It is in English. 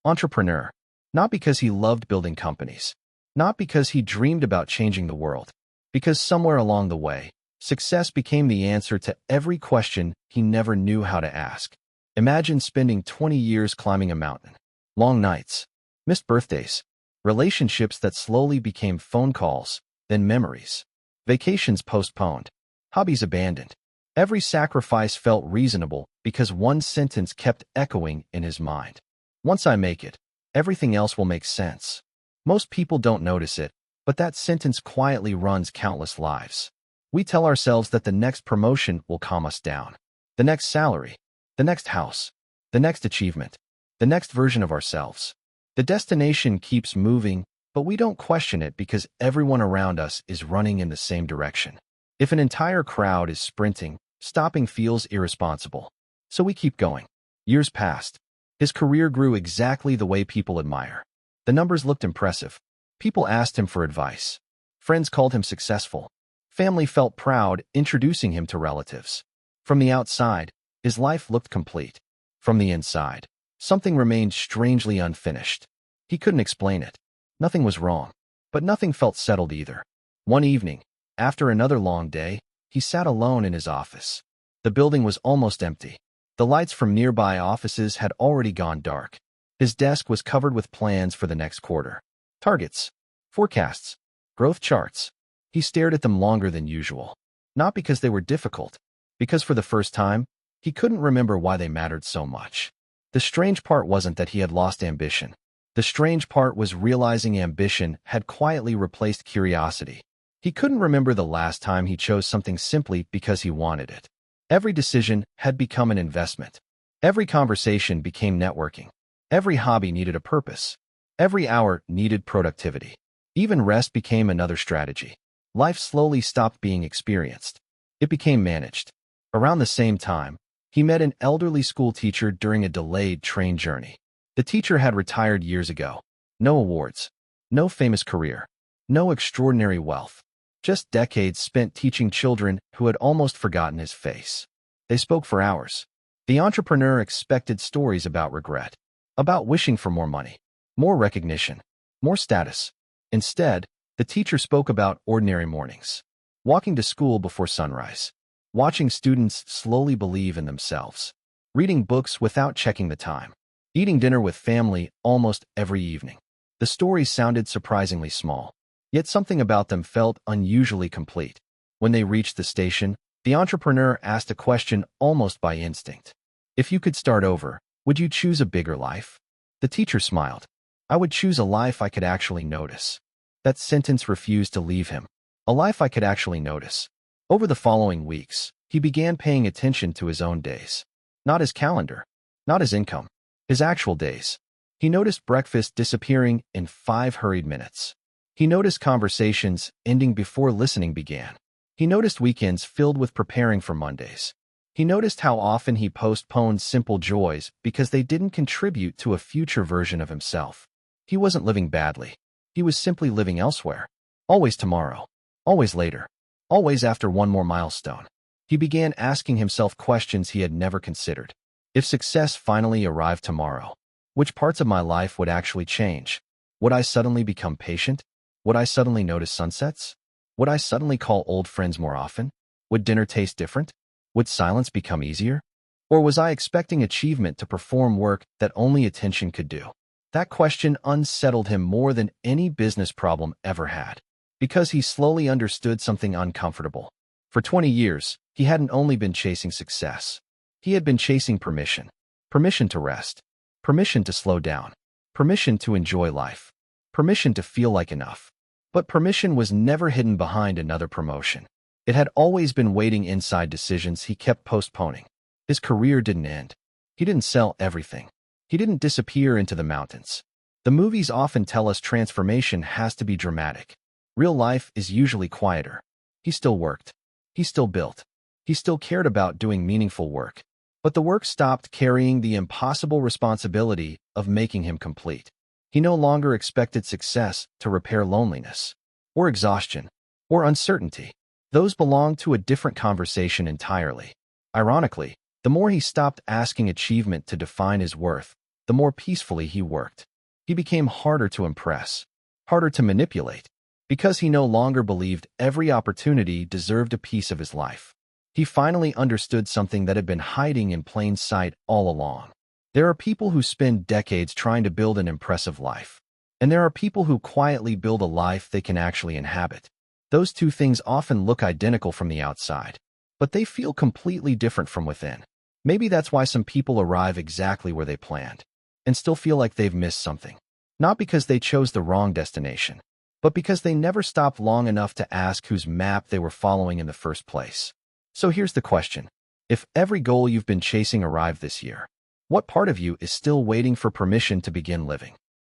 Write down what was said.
Entrepreneur. Not because he loved building companies. Not because he dreamed about changing the world. Because somewhere along the way, success became the answer to every question he never knew how to ask. Imagine spending 20 years climbing a mountain. Long nights. Missed birthdays. Relationships that slowly became phone calls, then memories. Vacations postponed. Hobbies abandoned. Every sacrifice felt reasonable because one sentence kept echoing in his mind. Once I make it, everything else will make sense. Most people don't notice it, but that sentence quietly runs countless lives. We tell ourselves that the next promotion will calm us down. The next salary. The next house. The next achievement. The next version of ourselves. The destination keeps moving, but we don't question it because everyone around us is running in the same direction. If an entire crowd is sprinting, stopping feels irresponsible. So we keep going. Years passed. His career grew exactly the way people admire. The numbers looked impressive. People asked him for advice. Friends called him successful. Family felt proud introducing him to relatives. From the outside, his life looked complete. From the inside, something remained strangely unfinished. He couldn't explain it. Nothing was wrong, but nothing felt settled either. One evening, after another long day, he sat alone in his office. The building was almost empty. The lights from nearby offices had already gone dark. His desk was covered with plans for the next quarter. Targets, forecasts, growth charts. He stared at them longer than usual. Not because they were difficult, because for the first time, he couldn't remember why they mattered so much. The strange part wasn't that he had lost ambition. The strange part was realizing ambition had quietly replaced curiosity. He couldn't remember the last time he chose something simply because he wanted it. Every decision had become an investment. Every conversation became networking. Every hobby needed a purpose. Every hour needed productivity. Even rest became another strategy. Life slowly stopped being experienced. It became managed. Around the same time, he met an elderly school teacher during a delayed train journey. The teacher had retired years ago. No awards. No famous career. No extraordinary wealth. Just decades spent teaching children who had almost forgotten his face. They spoke for hours. The entrepreneur expected stories about regret, about wishing for more money, more recognition, more status. Instead, the teacher spoke about ordinary mornings, walking to school before sunrise, watching students slowly believe in themselves, reading books without checking the time, eating dinner with family almost every evening. The stories sounded surprisingly small, yet something about them felt unusually complete. When they reached the station, the entrepreneur asked a question almost by instinct. If you could start over, would you choose a bigger life? The teacher smiled. I would choose a life I could actually notice. That sentence refused to leave him. A life I could actually notice. Over the following weeks, he began paying attention to his own days. Not his calendar. Not his income. His actual days. He noticed breakfast disappearing in 5 hurried minutes. He noticed conversations ending before listening began. He noticed weekends filled with preparing for Mondays. He noticed how often he postponed simple joys because they didn't contribute to a future version of himself. He wasn't living badly. He was simply living elsewhere. Always tomorrow. Always later. Always after one more milestone. He began asking himself questions he had never considered. If success finally arrived tomorrow, which parts of my life would actually change? Would I suddenly become patient? Would I suddenly notice sunsets? Would I suddenly call old friends more often? Would dinner taste different? Would silence become easier? Or was I expecting achievement to perform work that only attention could do? That question unsettled him more than any business problem ever had, because he slowly understood something uncomfortable. For 20 years, he hadn't only been chasing success. He had been chasing permission. Permission to rest. Permission to slow down. Permission to enjoy life. Permission to feel like enough. But permission was never hidden behind another promotion. It had always been waiting inside decisions he kept postponing. His career didn't end. He didn't sell everything. He didn't disappear into the mountains. The movies often tell us transformation has to be dramatic. Real life is usually quieter. He still worked. He still built. He still cared about doing meaningful work. But the work stopped carrying the impossible responsibility of making him complete. He no longer expected success to repair loneliness, or exhaustion, or uncertainty. Those belonged to a different conversation entirely. Ironically, the more he stopped asking achievement to define his worth, the more peacefully he worked. He became harder to impress, harder to manipulate, because he no longer believed every opportunity deserved a piece of his life. He finally understood something that had been hiding in plain sight all along. There are people who spend decades trying to build an impressive life, and there are people who quietly build a life they can actually inhabit. Those two things often look identical from the outside, but they feel completely different from within. Maybe that's why some people arrive exactly where they planned, and still feel like they've missed something. Not because they chose the wrong destination, but because they never stopped long enough to ask whose map they were following in the first place. So here's the question. If every goal you've been chasing arrived this year, what part of you is still waiting for permission to begin living?